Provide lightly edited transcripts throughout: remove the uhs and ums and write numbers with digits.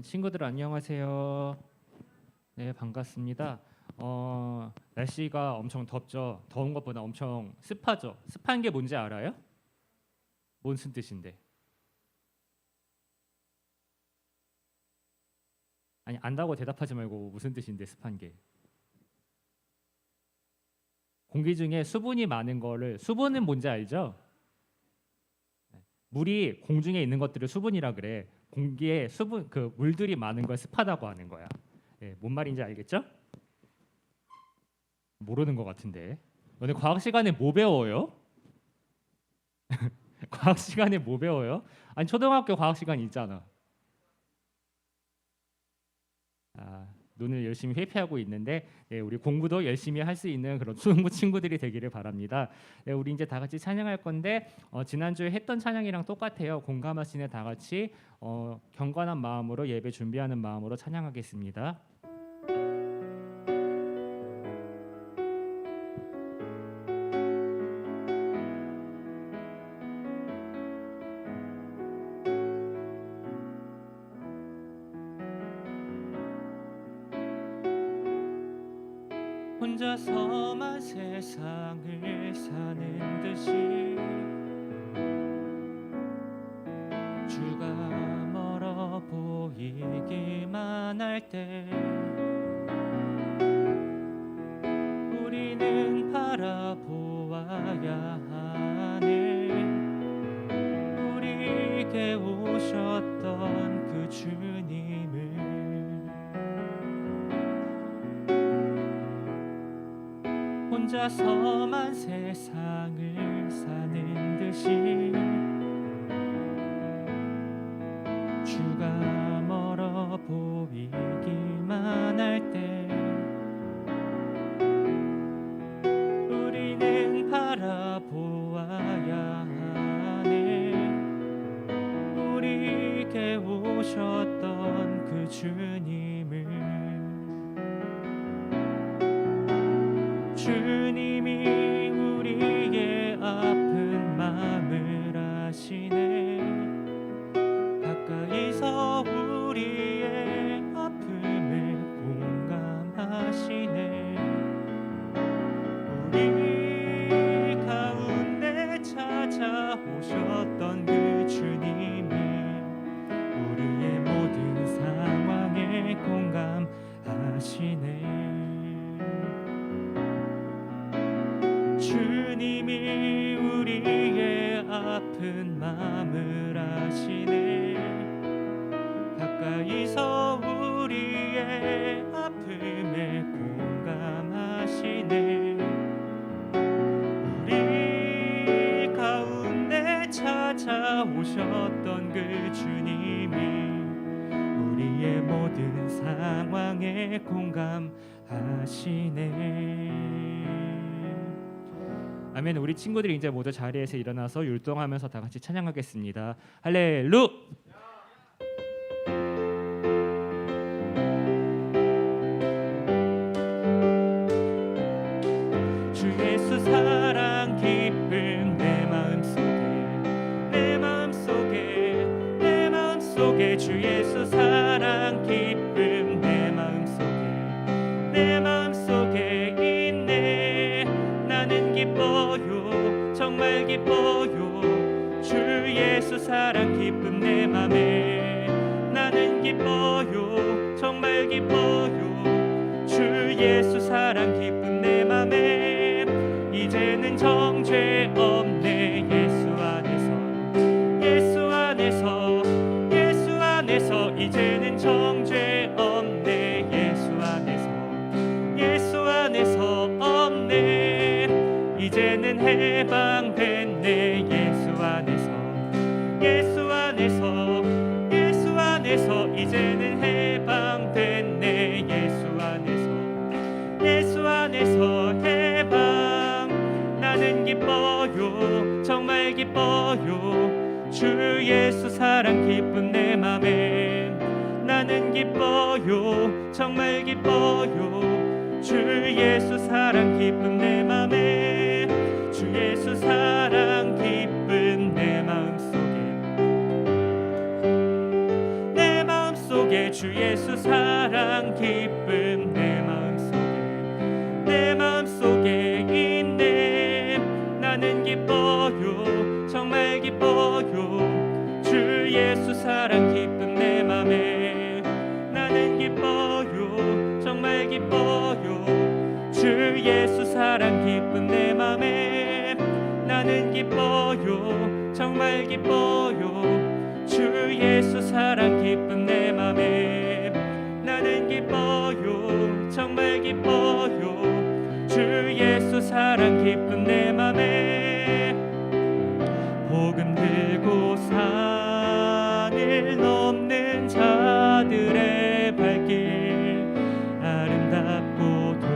친구들 안녕하세요. 네, 반갑습니다. 날씨가 엄청 덥죠. 더운 것보다 엄청 습하죠. 습한 게 뭔지 알아요? 무슨 뜻인데? 아니, 안다고 대답하지 말고 무슨 뜻인데 습한 게? 공기 중에 수분이 많은 거를 수분은 뭔지 알죠? 물이 공중에 있는 것들을 수분이라 그래. 공기에 수분 그 물들이 많은 걸 습하다고 하는 거야. 예, 뭔 말인지 알겠죠? 모르는 것 같은데. 너네 과학 시간에 뭐 배워요? 과학 시간에 뭐 배워요? 아니 초등학교 과학 시간 있잖아. 눈을 열심히 회피하고 있는데 우리 공부도 열심히 할 수 있는 그런 초등부 친구들이 되기를 바랍니다. 우리 이제 다 같이 찬양할 건데 지난주에 했던 찬양이랑 똑같아요. 공감하시네 다 같이 경건한 마음으로 예배 준비하는 마음으로 찬양하겠습니다. 혼자서만 세상을 사는 듯이 주가 멀어 보이기만 할 때 우리는 바라보아야 하네. 우리에게 오셨던 그 주님을 혼자서만 세상을 사는 듯이 주가 멀어 보이기만 할 때 우리는 바라보아야 하네. 우리에게 오셨던 그 주님을 주님이 우리의 아픈 마음을 아시네. 가까이서 우리의 아픔을 공감하시네. 우리 가운데 찾아오셨던 그 주님이 우리의 모든 상황에 공감하시네. 주님이 우리의 아픈 마음을 아시네. 가까이서 우리의 아픔에 공감하시네. 우리 가운데 찾아오셨던 그 주님이 우리의 모든 상황에 공감하시네. 아멘. 우리 친구들이 이제 모두 자리에서 일어나서 율동하면서 다 같이 찬양하겠습니다. 할렐루. 주 예수 사랑 기쁨 내 마음속에 주 예수 사랑 기쁨 내 마음속에 있네. 나는 기뻐요 정말 기뻐요. 주 예수 사랑 기쁨 내 맘에 나는 기뻐요 정말 기뻐요. 주 예수 사랑 기쁨 내 맘에 이제는 정죄 없네. 예수 안에서 이제는 정죄 없네. 예수 안에서 없네. 이제는 해방됐네. 예수 안에서 이제는 해방됐네. 예수 안에서 해방. 나는 기뻐요 정말 기뻐요. 주 예수 사랑 기쁨 내 맘에 나는 기뻐요 정말 기뻐요. 주 예수 사랑 기쁨 내 맘에 주 예수 사랑 기쁨 내 마음속에 주 예수 사랑 기쁨 내 마음속에 있네. 나는 기뻐요 정말 기뻐요 주 예수 사랑 기쁨 내 맘에. 나는 기뻐요 정말 기뻐요 주 예수 사랑 기쁨 내 맘에. 나는 기뻐요 정말 기뻐요 주 예수 사랑 기쁨 내 맘에. 나는 기뻐요 정말 기뻐요 주 예수 사랑 기쁨 내 맘에. 복음 들고 산을 넘는 자들의 발길 아름답도다.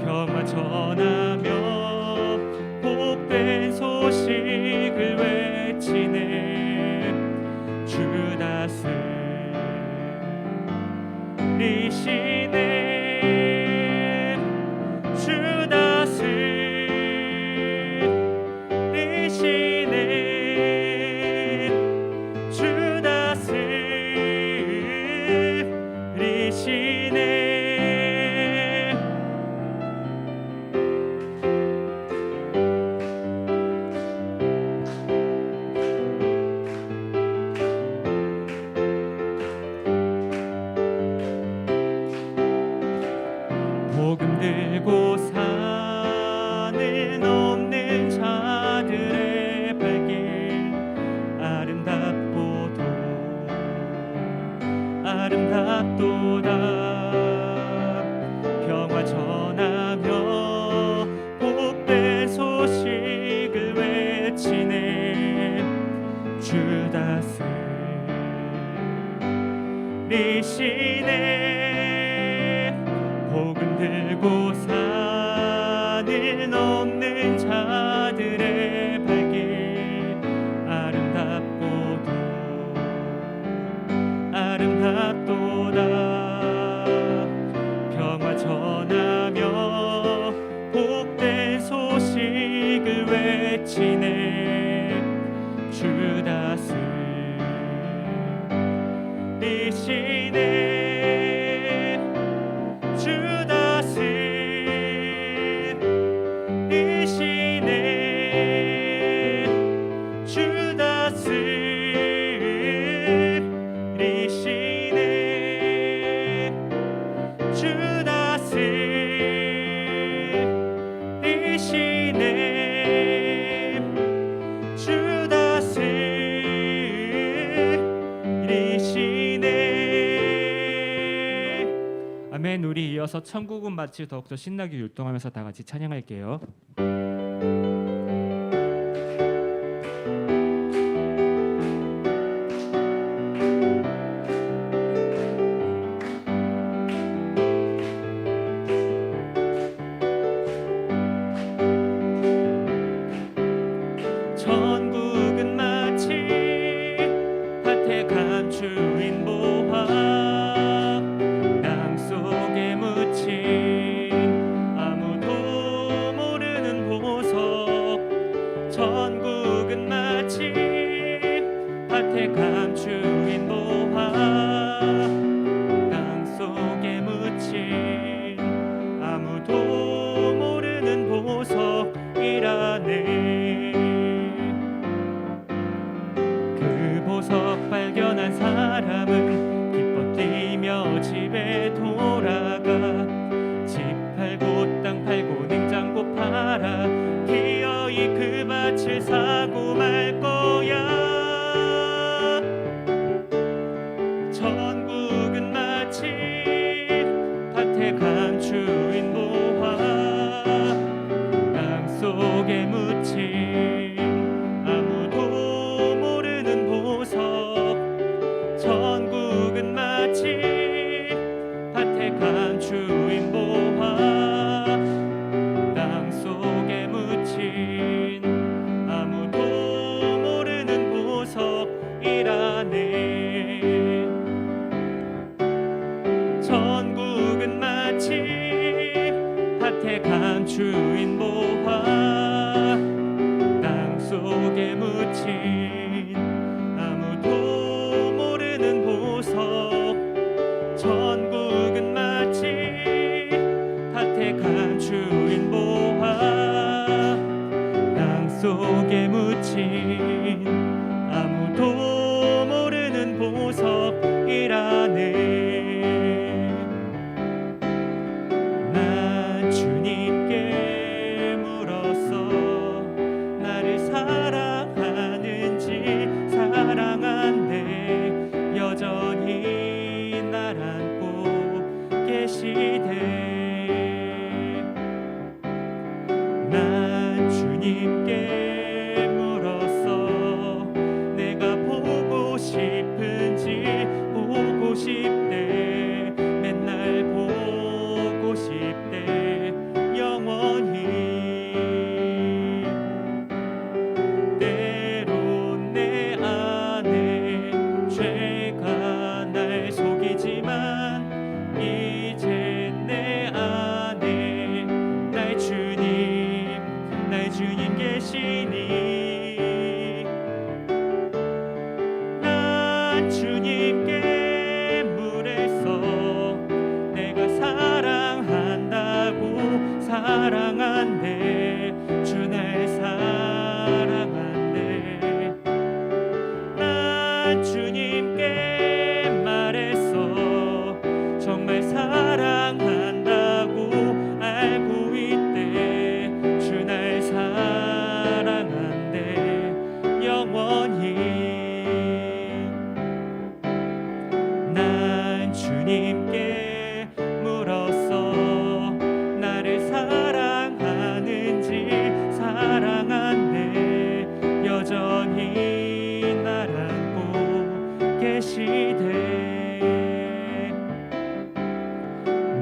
평화 전하며 복된 소식을 외치네. 주 다스리시네. 주 다스리시네. 주 다스리시네. 복음 들고 산을 넘는 자들의 발길 아름답도다. 평화 전하며 복된 소식을 외치네. 주 다스리시네. 복음 들고 산을 넘는 자들의 발길 아름답도다. 평화 전하며 복된 소식을 외치네. 주 다스리시네. 주 다스리시네. 주 다스리시네. 주 다스리시네. 주 다스리시네. 아멘. 우리 이어서 천국은 마치 더욱더 신나게 율동하면서 다 같이 찬양할게요. 천국은 마치 밭에 감추인 보화, 땅 속에 묻힌 아무도 모르는 보석. 천국은 마치 밭에 감추인 보화, 땅 속에 묻힌 아무도 모르는 보석이라네. 보석 발견한 사람은 기뻐 뛰며 집에 돌아가. 집 팔고 땅 팔고 냉장고 팔아 기어이 그 밭을 사고 말 거야. 천국은 마치 밭에 감추인 보화, 땅 속에 묻힌 천국은 마치 밭에 감추인 보화, 땅 속에 묻힌 아무도 모르는 보석이라네. 천국은 마치 밭에 감추인 보화, 땅 속에 묻힌 묻힌 아무도 모르는 보석 천국은 마치 밭에 주인 보아 땅 속에 묻힌 아무도 모르는 보석이라네. 난 주님께 물었어 나를 사랑하는지 사랑한대 여전히 날 안고 계시대. 난 주님께 물었어 내가 보고 싶은지 보고 싶대 맨날 보고 싶대 영원히. 때론 내 안에 죄가 날 속이지만 이제 내 안에 날 주님 계시니. 난 주님께 물었어 내가 사랑한다고 사랑한대 주 날 사랑한대. 난 주님께 말했어 정말 사랑한다고 알고 있대 주 날 사랑한대 영원히. 난 주님께 물었어 나를 사랑하는지 사랑한대 여전히 날 안고 계시대.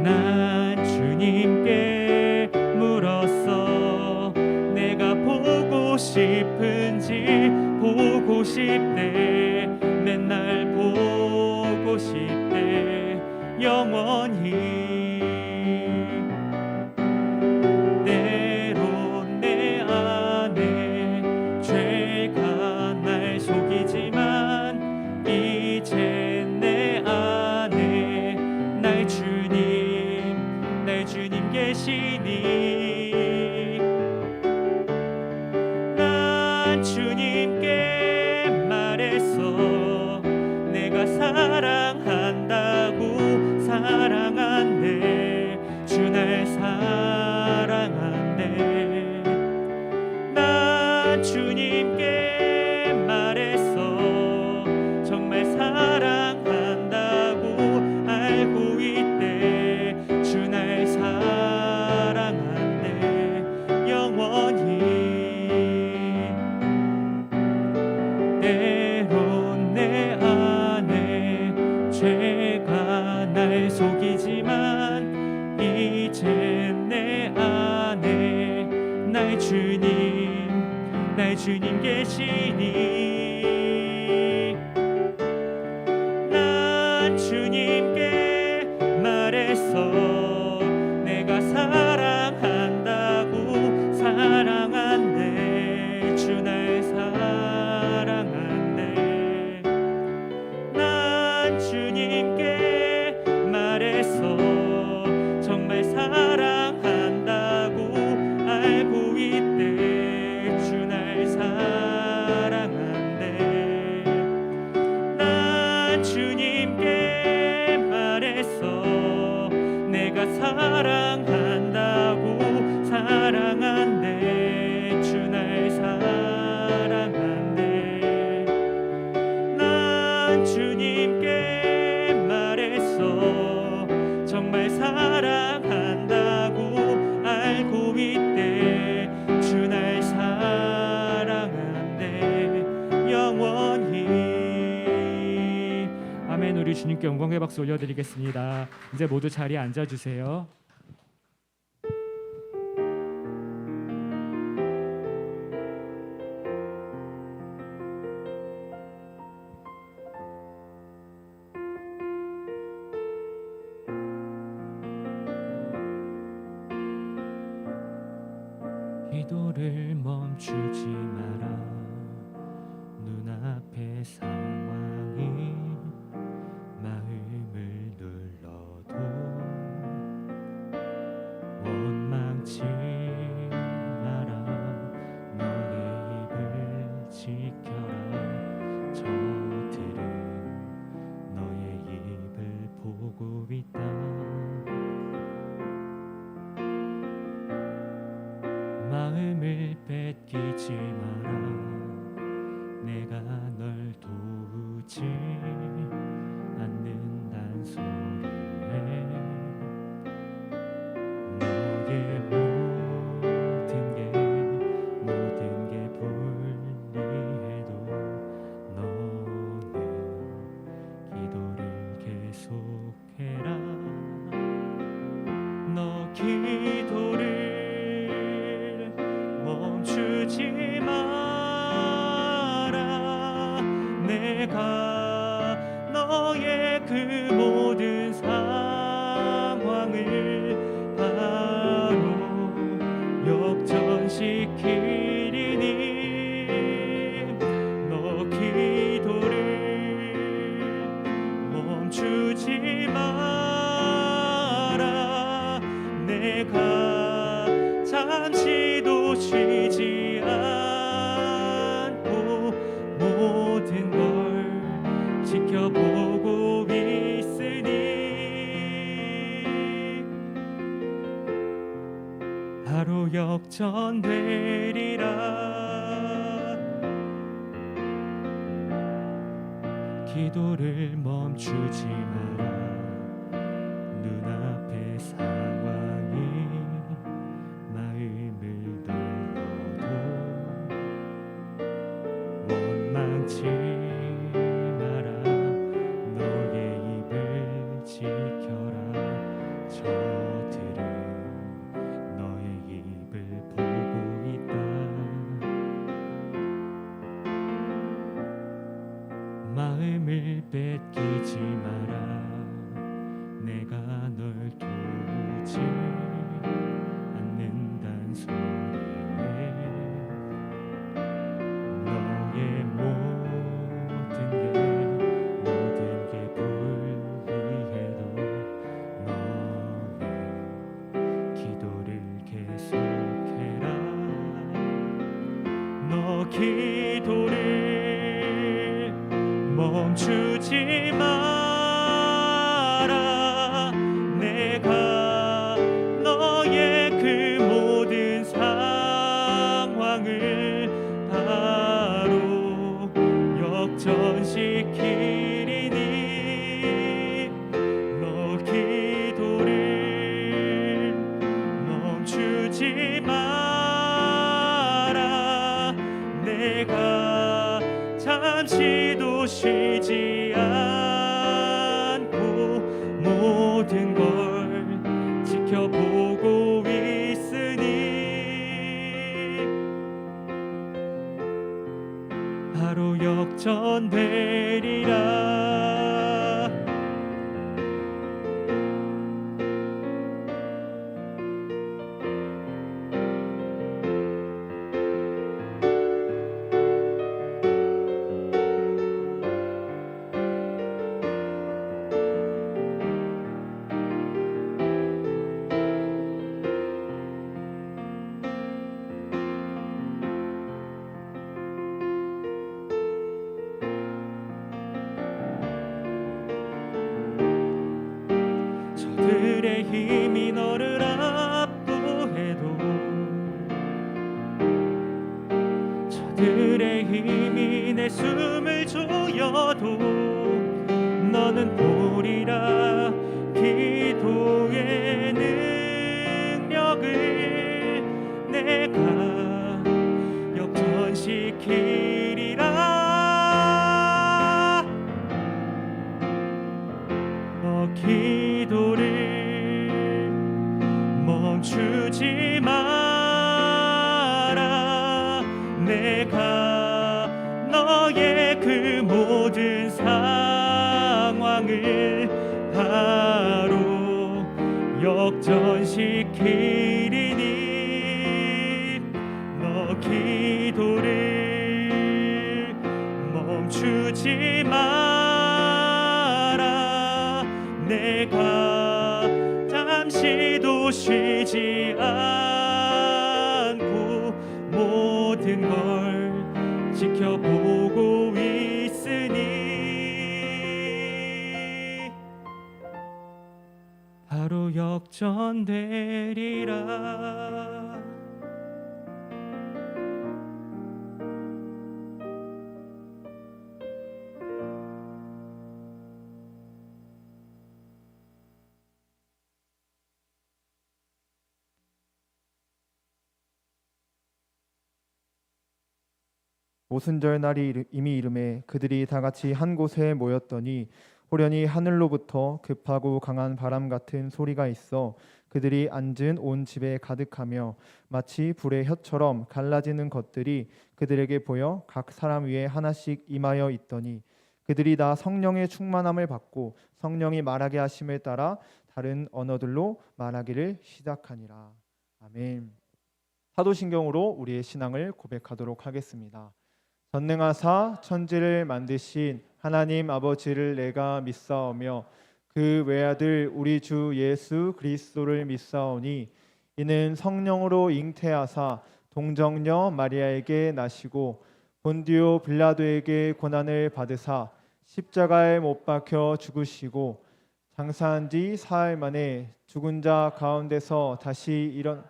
난 주님께 물었어 내가 보고 싶은지 보고 싶대 맨날 보고 싶대 영원히. 때론 내 안에 죄가 날 속이지만 이제 내 안에 날 주님 계시니. 난 주님께 말했어 내가 사랑한다고 사랑한대 주 날 사랑한대. 난 주님께 말했어 정말 사랑한다고 알고 있대 주 날 사랑한대 영원히. 때론 내 안에 죄가 날 속이지만 이제 내 안에 날 주님 계시니. 난 주님께 말했어 내가 사랑한다고 사랑한대 주 날 사랑한대. 난 주님께 말했어 정말 사랑한다고 알고 있대 주 날 사랑한대. 난 주님께 말했어 내가 사랑한다고 사랑한대 주 날 사랑한대. 난 주님께 말했어 정말 사랑한다고 알고 있대 주 날 사랑한대 영원히. 아멘. 우리 주님께 영광의 박수 올려드리겠습니다. 이제 모두 자리에 앉아주세요. 기도를 멈추지 마라. 상황이 마음을 눌러도 원망치 마라. 너의 입을 지켜라. 저들은 너의 입을 보고 있다. 마음을 뺏기지 마라. 내가 널 도우지 않는단 소리에 너의 모든 게 불리해도 너는 기도를 계속해라. 너 기도를 멈추지 마라. 내가 너의 그 모든 상황을 바로 역전시키리니 너 기도를 멈추지 마라. 내가 잠시도 쉬지 않고 모든 걸 지켜보고 있으니 바로 역전되리라. 기도를 멈추지 마라. 눈앞의 상황이 마음을 눌러도 원망치 마라. 너의 입을 지켜라. 저들은 너의 입을 보고 있다. 마음을 뺏기지 마라. 내가 널 도우지 않는단 소리에 너의 모든 게 불리해도 너의 기도를 계속해라. 너 기도를 멈추지 마라. 내가 너의 그 모든 상황을 바로 역전시키리니 너 기도를 멈추지 마라. 내가 잠시도 쉬지 않고 모든 걸 지켜보고 있으니 바로 역전되리라. 저들의 힘이 너를 압도해도 저들의 힘이 내 숨을 조여도 너는 보리라. 기도의 능력을 내가 역전시키리라. 기도를 멈추지 마라. 내가 너의 그 모든 상황을 바로 역전시키리니 너 기도를 멈추지 내가 잠시도 쉬지 않고 모든 걸 지켜보고 있으니 바로 역전되리라. 오순절 날이 이미 이름에 그들이 다 같이 한 곳에 모였더니 호련히 하늘로부터 급하고 강한 바람 같은 소리가 있어 그들이 앉은 온 집에 가득하며 마치 불의 혀처럼 갈라지는 것들이 그들에게 보여 각 사람 위에 하나씩 임하여 있더니 그들이 다 성령의 충만함을 받고 성령이 말하게 하심을 따라 다른 언어들로 말하기를 시작하니라. 아멘. 사도신경으로 우리의 신앙을 고백하도록 하겠습니다. 전능하사 천지를 만드신 하나님 아버지를 내가 믿사오며 그 외아들 우리 주 예수 그리스도를 믿사오니 이는 성령으로 잉태하사 동정녀 마리아에게 나시고 본디오 빌라도에게 고난을 받으사 십자가에 못 박혀 죽으시고 장사한 지 사흘 만에 죽은 자 가운데서 다시 일어나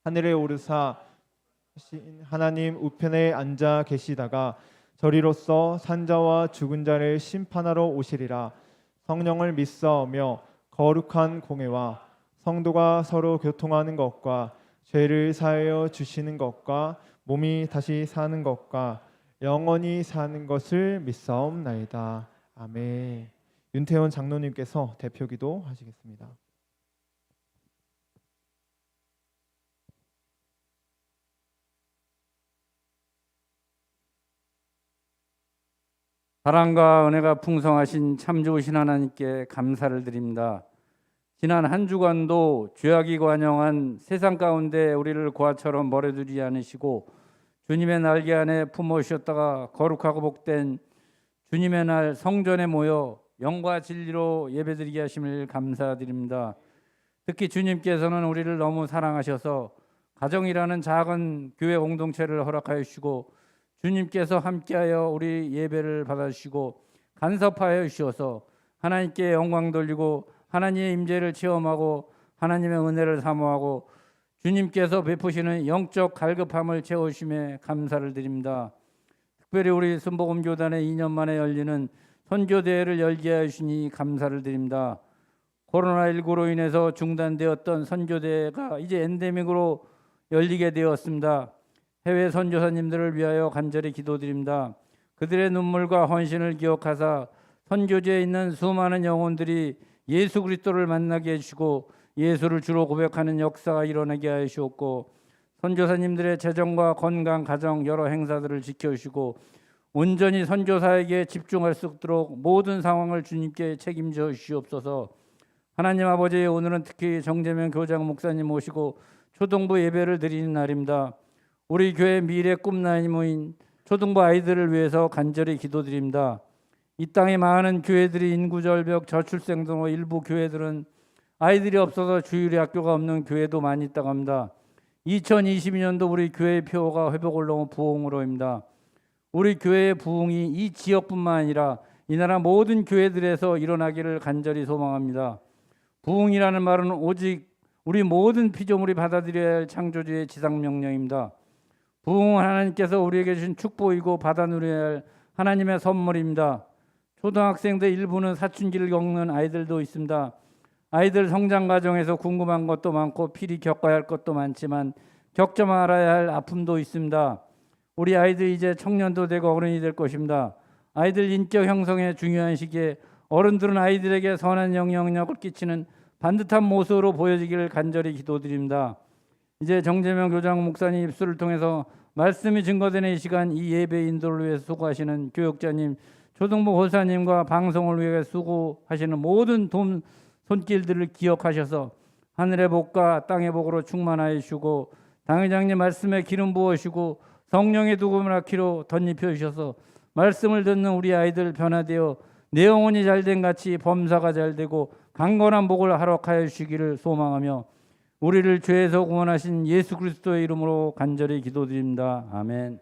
하늘에 오르사 하나님 우편에 앉아 계시다가 저리로서 산자와 죽은 자를 심판하러 오시리라. 성령을 믿사오며 거룩한 공회와 성도가 서로 교통하는 것과 죄를 사하여 주시는 것과 몸이 다시 사는 것과 영원히 사는 것을 믿사옵나이다. 아멘. 윤태원 장로님께서 대표기도 하시겠습니다. 사랑과 은혜가 풍성하신 참 좋으신 하나님께 감사를 드립니다. 지난 한 주간도 죄악이 관영한 세상 가운데 우리를 고아처럼 버려두지 않으시고 주님의 날개 안에 품으셨다가 거룩하고 복된 주님의 날 성전에 모여 영과 진리로 예배드리게 하심을 감사드립니다. 특히 주님께서는 우리를 너무 사랑하셔서 가정이라는 작은 교회 공동체를 허락하여 주시고 주님께서 함께하여 우리 예배를 받아주시고 간섭하여 주셔서 하나님께 영광 돌리고 하나님의 임재를 체험하고 하나님의 은혜를 사모하고 주님께서 베푸시는 영적 갈급함을 채우심에 감사를 드립니다. 특별히 우리 순복음교단에 2년 만에 열리는 선교대회를 열게 하시니 감사를 드립니다. 코로나19로 인해서 중단되었던 선교대회가 이제 엔데믹으로 열리게 되었습니다. 해외 선교사님들을 위하여 간절히 기도드립니다. 그들의 눈물과 헌신을 기억하사 선교지에 있는 수많은 영혼들이 예수 그리스도를 만나게 해주시고 예수를 주로 고백하는 역사가 일어나게 하시옵고 선교사님들의 재정과 건강, 가정 여러 행사들을 지켜주시고 온전히 선교사에게 집중할 수 있도록 모든 상황을 주님께 책임져 주시옵소서. 하나님 아버지, 오늘은 특히 정재명 교장 목사님 모시고 초등부 예배를 드리는 날입니다. 우리 교회 미래 꿈나무인 초등부 아이들을 위해서 간절히 기도드립니다. 이 땅에 많은 교회들이 인구절벽, 저출생 등으로 일부 교회들은 아이들이 없어서 주일에 학교가 없는 교회도 많이 있다고 합니다. 2022년도 우리 교회의 표가 회복을 넘어 부흥으로입니다. 우리 교회의 부흥이 이 지역뿐만 아니라 이 나라 모든 교회들에서 일어나기를 간절히 소망합니다. 부흥이라는 말은 오직 우리 모든 피조물이 받아들여야 할 창조주의 지상명령입니다. 부흥은 하나님께서 우리에게 주신 축복이고 받아 누려야 할 하나님의 선물입니다. 초등학생들 일부는 사춘기를 겪는 아이들도 있습니다. 아이들 성장 과정에서 궁금한 것도 많고 필히 겪어야 할 것도 많지만 겪지 말아야 할 아픔도 있습니다. 우리 아이들 이제 청년도 되고 어른이 될 것입니다. 아이들 인격 형성의 중요한 시기에 어른들은 아이들에게 선한 영향력을 끼치는 반듯한 모습으로 보여지기를 간절히 기도드립니다. 이제 정재명 교장 목사님 입술을 통해서 말씀이 증거되는 이 시간, 이 예배 인도를 위해 수고하시는 교육자님, 초등부 호사님과 방송을 위해 수고하시는 모든 손길들을 기억하셔서 하늘의 복과 땅의 복으로 충만하여 주시고 당회장님 말씀에 기름 부으시고 성령의 두금을 아키로 덧입혀 주셔서 말씀을 듣는 우리 아이들 변화되어 내 영혼이 잘된 같이 범사가 잘되고 강건한 복을 하락하여 주시기를 소망하며 우리를 죄에서 구원하신 예수 그리스도의 이름으로 간절히 기도드립니다. 아멘.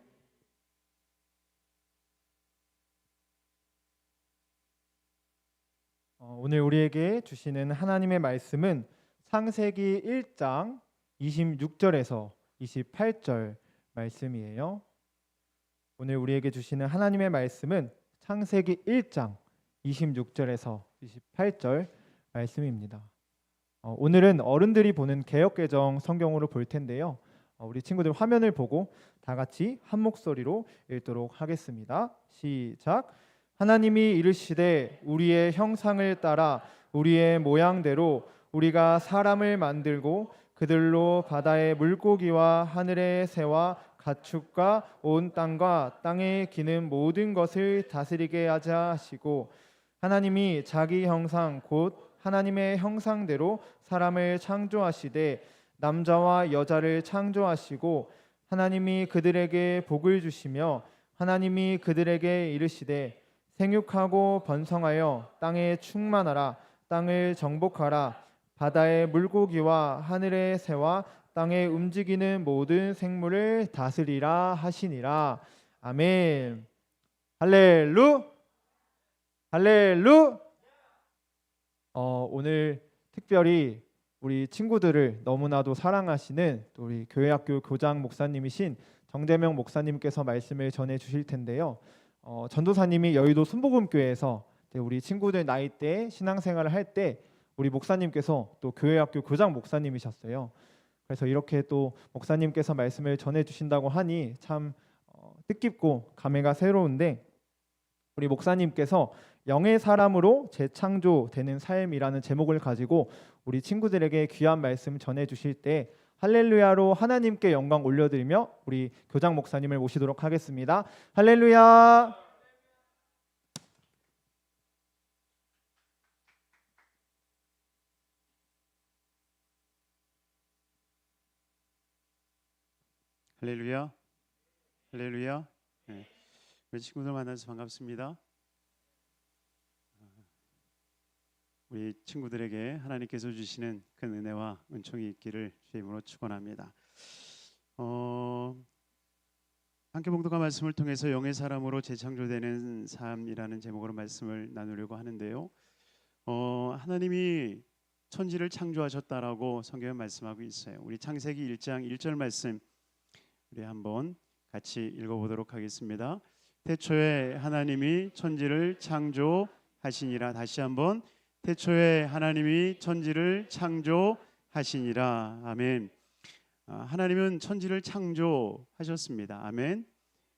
오늘 우리에게 주시는 하나님의 말씀은 창세기 1장 26절에서 28절 말씀이에요. 오늘 우리에게 주시는 하나님의 말씀은 창세기 1장 26절에서 28절 말씀입니다. 오늘은 어른들이 보는 개역개정 성경으로 볼 텐데요. 우리 친구들 화면을 보고 다 같이 한 목소리로 읽도록 하겠습니다. 시작. 하나님이 이르시되 우리의 형상을 따라 우리의 모양대로 우리가 사람을 만들고 그들로 바다의 물고기와 하늘의 새와 가축과 온 땅과 땅에 기는 모든 것을 다스리게 하자 하시고 하나님이 자기 형상 곧 하나님의 형상대로 사람을 창조하시되 남자와 여자를 창조하시고 하나님이 그들에게 복을 주시며 하나님이 그들에게 이르시되 생육하고 번성하여 땅에 충만하라 땅을 정복하라 바다의 물고기와 하늘의 새와 땅에 움직이는 모든 생물을 다스리라 하시니라. 아멘. 할렐루 할렐루. 오늘 특별히 우리 친구들을 너무나도 사랑하시는 또 우리 교회학교 교장 목사님이신 정재명 목사님께서 말씀을 전해 주실 텐데요. 전도사님이 여의도 순복음교회에서 우리 친구들 나이대 신앙생활을 할 때 우리 목사님께서 또 교회학교 교장 목사님이셨어요. 그래서 이렇게 또 목사님께서 말씀을 전해 주신다고 하니 참 뜻깊고 감회가 새로운데 우리 목사님께서 영의 사람으로 재창조되는 삶이라는 제목을 가지고 우리 친구들에게 귀한 말씀 전해 주실 때 할렐루야로 하나님께 영광 올려드리며 우리 교장 목사님을 모시도록 하겠습니다. 할렐루야. 할렐루야. 할렐루야. 네. 우리 친구들 만나서 반갑습니다. 우리 친구들에게 하나님께서 주시는 큰 은혜와 은총이 있기를 주의 이름으로 축원합니다. 함께 봉독한 말씀을 통해서 영의 사람으로 재창조되는 삶이라는 제목으로 말씀을 나누려고 하는데요. 하나님이 천지를 창조하셨다라고 성경에 말씀하고 있어요. 우리 창세기 1장 1절 말씀 우리 한번 같이 읽어보도록 하겠습니다. 태초에 하나님이 천지를 창조하시니라. 다시 한번 태초에 하나님이 천지를 창조하시니라. 아멘. 하나님은 천지를 창조하셨습니다. 아멘.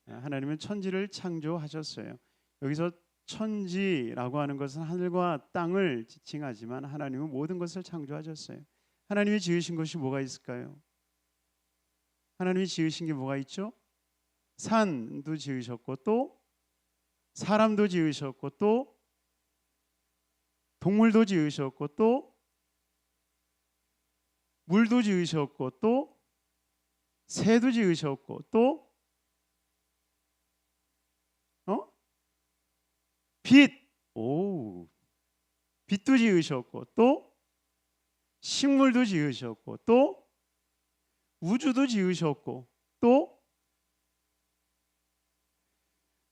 하나님은 천지를 창조하셨어요. 여기서 천지라고 하는 것은 하늘과 땅을 지칭하지만 하나님은 모든 것을 창조하셨어요. 하나님이 지으신 것이 뭐가 있을까요? 하나님이 지으신 게 뭐가 있죠? 산도 지으셨고 또 사람도 지으셨고 또 동물도 지으셨고 또 물도 지으셨고 또 새도 지으셨고 또 빛, 빛도 지으셨고 또 식물도 지으셨고 또 우주도 지으셨고 또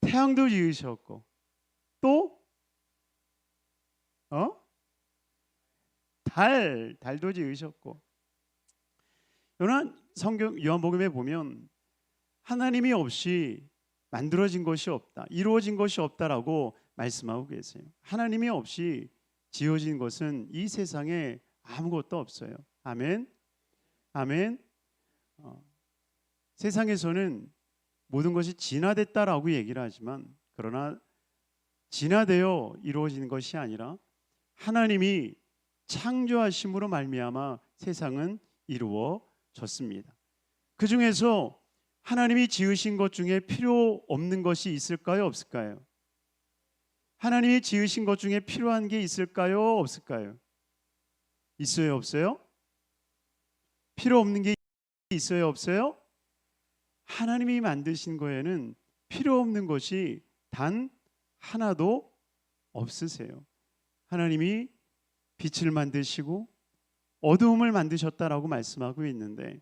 태양도 지으셨고 또 달도 지으셨고. 성경 요한복음에 보면 하나님이 없이 만들어진 것이 없다, 이루어진 것이 없다라고 말씀하고 계세요. 하나님이 없이 지어진 것은 이 세상에 아무것도 없어요. 아멘. 아멘. 세상에서는 모든 것이 진화됐다라고 얘기를 하지만 그러나 진화되어 이루어지는 것이 아니라 하나님이 창조하심으로 말미암아 세상은 이루어졌습니다. 그 중에서 하나님이 지으신 것 중에 필요 없는 것이 있을까요? 없을까요? 하나님이 지으신 것 중에 필요한 게 있을까요? 없을까요? 있어요? 없어요? 필요 없는 게 있어요? 없어요? 하나님이 만드신 거에는 필요 없는 것이 단 하나도 없으세요. 하나님이 빛을 만드시고 어두움을 만드셨다라고 말씀하고 있는데,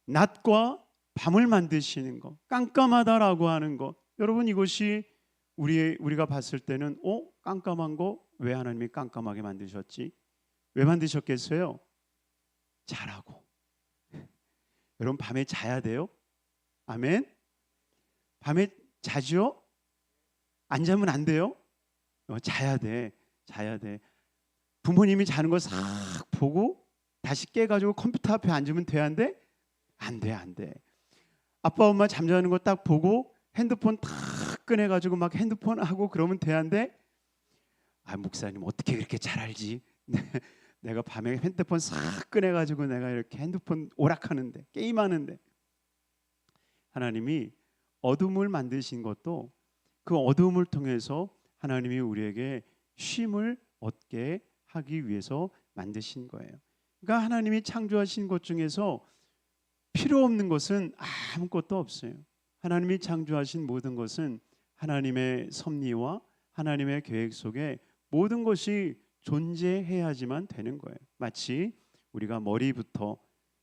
낮과 밤을 만드시는 것, 깜깜하다라고 하는 것, 여러분 이것이 우리가 봤을 때는 깜깜한 거 왜 하나님이 깜깜하게 만드셨지? 왜 만드셨겠어요? 자라고. 여러분 밤에 자야 돼요? 아멘. 밤에 자죠? 안 자면 안 돼요? 자야 돼. 자야 돼. 부모님이 자는 거 싹 보고 다시 깨가지고 컴퓨터 앞에 앉으면 돼, 안 돼? 안 돼, 안 돼. 아빠 엄마 잠자는 거 딱 보고 핸드폰 탁 꺼내가지고 막 핸드폰 하고 그러면 돼, 안 돼? 목사님 어떻게 그렇게 잘 알지? 내가 밤에 핸드폰 싹 꺼내가지고 내가 이렇게 핸드폰 오락하는데, 게임하는데. 하나님이 어둠을 만드신 것도 그 어둠을 통해서 하나님이 우리에게 쉼을 얻게 하기 위해서 만드신 거예요. 그러니까 하나님이 창조하신 것 중에서 필요 없는 것은 아무것도 없어요. 하나님이 창조하신 모든 것은 하나님의 섭리와 하나님의 계획 속에 모든 것이 존재해야지만 되는 거예요. 마치 우리가 머리부터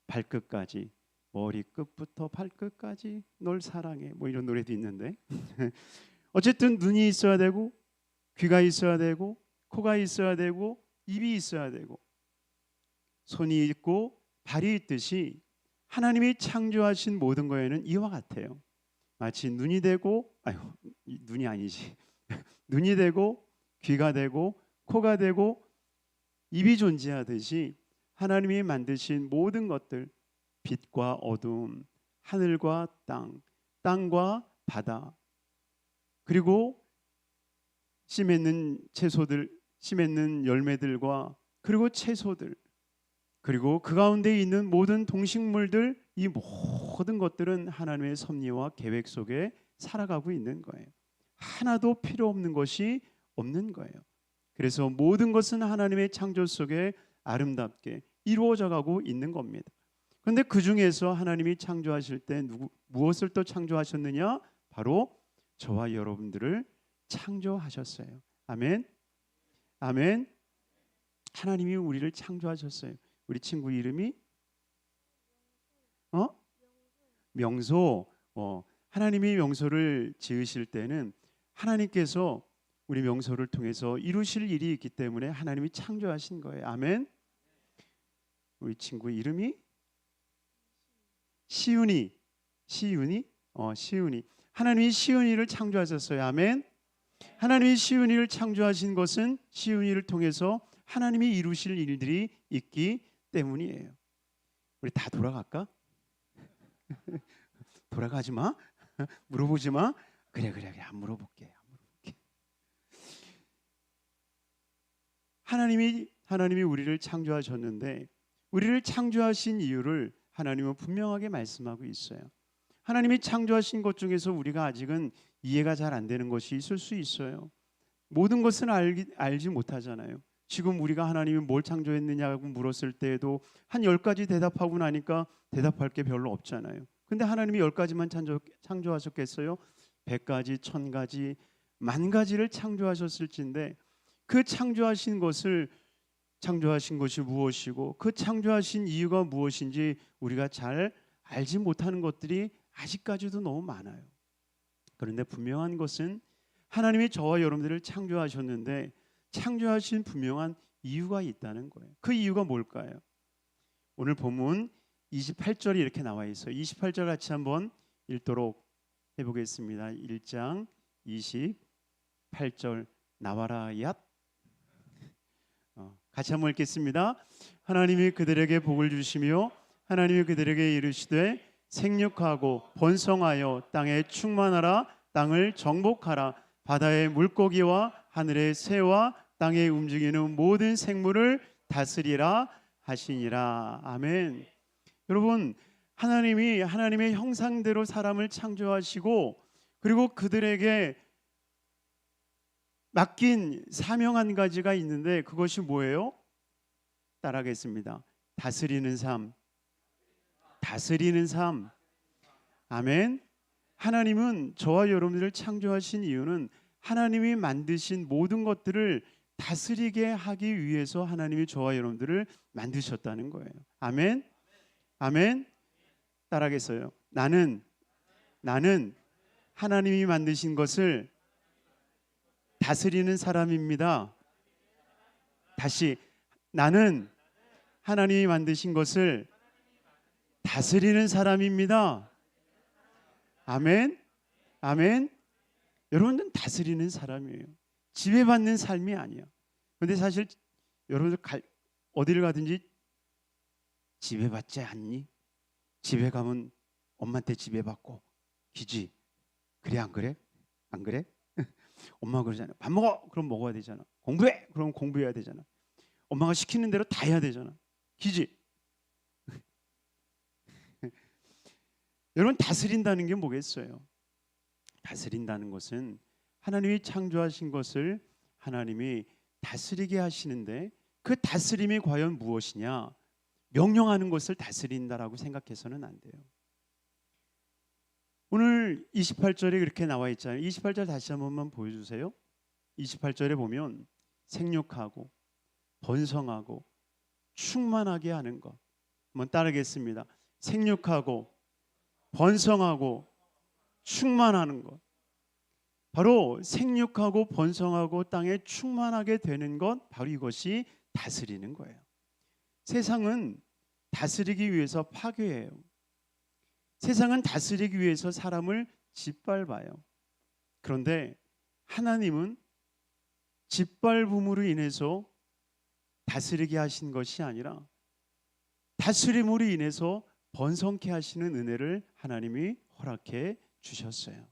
발끝까지, 머리 끝부터 발끝까지 널 사랑해, 뭐 이런 노래도 있는데 어쨌든 눈이 있어야 되고, 귀가 있어야 되고, 코가 있어야 되고, 입이 있어야 되고, 손이 있고 발이 있듯이 하나님이 창조하신 모든 거에는 이와 같아요. 마치 눈이 되고, 눈이 아니지 눈이 되고, 귀가 되고, 코가 되고, 입이 존재하듯이 하나님이 만드신 모든 것들, 빛과 어둠, 하늘과 땅, 땅과 바다, 그리고 씨 맺는 채소들, 씨 맺는 열매들과 그리고 채소들, 그리고 그 가운데 있는 모든 동식물들, 이 모든 것들은 하나님의 섭리와 계획 속에 살아가고 있는 거예요. 하나도 필요 없는 것이 없는 거예요. 그래서 모든 것은 하나님의 창조 속에 아름답게 이루어져 가고 있는 겁니다. 그런데 그 중에서 하나님이 창조하실 때 무엇을 또 창조하셨느냐? 바로 저와 여러분들을 창조하셨어요. 아멘. 아멘. 하나님이 우리를 창조하셨어요. 우리 친구 이름이 명소. 하나님이 명소를 지으실 때는 하나님께서 우리 명소를 통해서 이루실 일이 있기 때문에 하나님이 창조하신 거예요. 아멘. 우리 친구 이름이 시윤이. 시윤이. 하나님이 시윤이를 창조하셨어요. 아멘. 하나님이 시윤이를 창조하신 것은 시윤이를 통해서 하나님이 이루실 일들이 있기 때문이에요. 우리 다 돌아갈까? 돌아가지 마. 물어보지 마. 그래 안 물어볼게. 하나님이 우리를 창조하셨는데, 우리를 창조하신 이유를 하나님은 분명하게 말씀하고 있어요. 하나님이 창조하신 것 중에서 우리가 아직은 이해가 잘 안 되는 것이 있을 수 있어요. 모든 것은 알지 못하잖아요. 지금 우리가 하나님이 뭘 창조했느냐고 물었을 때에도 한 10가지 대답하고 나니까 대답할 게 별로 없잖아요. 근데 하나님이 10가지만 창조하셨겠어요? 100가지, 1000가지, 10,000가지를 창조하셨을진데, 그 창조하신 것이 무엇이고 그 창조하신 이유가 무엇인지 우리가 잘 알지 못하는 것들이 아직까지도 너무 많아요. 그런데 분명한 것은 하나님이 저와 여러분들을 창조하셨는데 창조하신 분명한 이유가 있다는 거예요. 그 이유가 뭘까요? 오늘 본문 28절이 이렇게 나와 있어요. 28절 같이 한번 읽도록 해보겠습니다. 1장 28절 나와라 얏. 같이 한번 읽겠습니다. 하나님이 그들에게 복을 주시며 하나님이 그들에게 이르시되 생육하고 번성하여 땅에 충만하라. 땅을 정복하라. 바다의 물고기와 하늘의 새와 땅에 움직이는 모든 생물을 다스리라 하시니라. 아멘. 여러분, 하나님이 하나님의 형상대로 사람을 창조하시고 그리고 그들에게 맡긴 사명 한 가지가 있는데 그것이 뭐예요? 따라하겠습니다. 다스리는 삶. 다스리는 삶. 아멘. 하나님은 저와 여러분들을 창조하신 이유는 하나님이 만드신 모든 것들을 다스리게 하기 위해서 하나님이 저와 여러분들을 만드셨다는 거예요. 아멘. 아멘. 따라하겠어요. 나는 하나님이 만드신 것을 다스리는 사람입니다. 다시, 나는 하나님이 만드신 것을 다스리는 사람입니다. 아멘. 아멘. 여러분들은 다스리는 사람이에요. 지배받는 삶이 아니야. 그런데 사실 여러분들 어디를 가든지 지배받지 않니? 집에 가면 엄마한테 지배받고 기지. 그래 안 그래? 안 그래? 엄마가 그러잖아. 밥 먹어. 그럼 먹어야 되잖아. 공부해. 그럼 공부해야 되잖아. 엄마가 시키는 대로 다 해야 되잖아. 기지. 여러분, 다스린다는 게 뭐겠어요? 다스린다는 것은 하나님이 창조하신 것을 하나님이 다스리게 하시는데, 그 다스림이 과연 무엇이냐? 명령하는 것을 다스린다라고 생각해서는 안 돼요. 오늘 28절에 그렇게 나와 있잖아요. 28절 다시 한 번만 보여주세요. 28절에 보면 생육하고 번성하고 충만하게 하는 것. 한번 따르겠습니다. 생육하고 번성하고 충만하는 것. 바로 생육하고 번성하고 땅에 충만하게 되는 것, 바로 이것이 다스리는 거예요. 세상은 다스리기 위해서 파괴해요. 세상은 다스리기 위해서 사람을 짓밟아요. 그런데 하나님은 짓밟음으로 인해서 다스리게 하신 것이 아니라 다스림으로 인해서 번성케 하시는 은혜를 하나님이 허락해 주셨어요.